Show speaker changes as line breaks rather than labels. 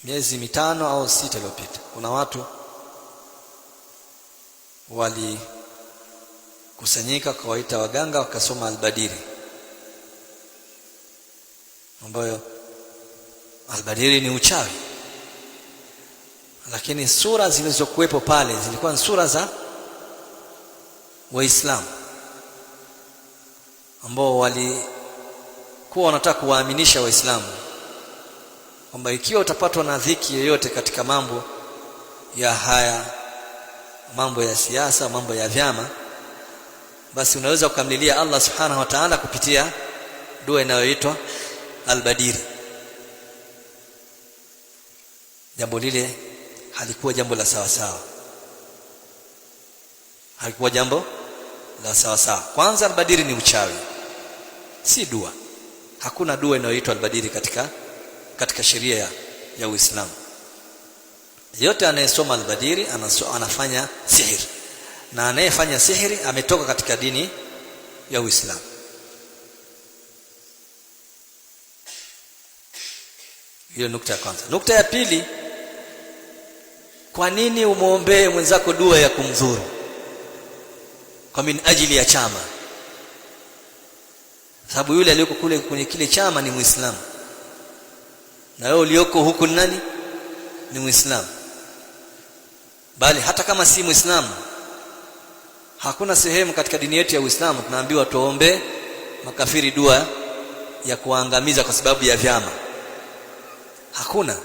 miezi 5 au 6 iliyopita, kuna watu walikusanyika kawaita waganga wakasoma Al-Badiri, ambayo Al-Badiri ni uchawi, lakini sura zilizokuwepo pale zilikuwa ni sura za Waislamu ambao walikuwa wanataka kuwaaminisha Waislamu kwamba ikiwa utapatwa na dhiki yoyote katika mambo ya haya, mambo ya siasa, mambo ya vyama, basi unaweza kukamlilia Allah subhanahu wa ta'ala kupitia dua inayoitwa Al-Badiri. Jambo lile halikuwa jambo la sawa sawa, halikuwa jambo la sawa sawa. Kwanza, Al-Badiri ni uchawi, si dua. Hakuna dua inayoitwa Al-Badiri katika sheria ya Uislamu. Yote anayesoma Al-Badiri anafanya sihiri, na anayefanya sihiri ametoka katika dini ya Uislamu. Hiyo nukta ya kwanza. Nukta ya pili, kwa nini umuombee mwenzako dua ya kumdhuru kwa min ajili ya chama? Sababu yule aliyoko kule kwenye kile chama ni Muislamu, na wewe ulioko huku nani? Ni Muislamu. Bali hata kama si Muislamu, hakuna sehemu katika dini yetu ya Uislamu tunaambiwa tuombe makafiri dua ya kuangamiza kwa sababu ya vyama. Hakuna.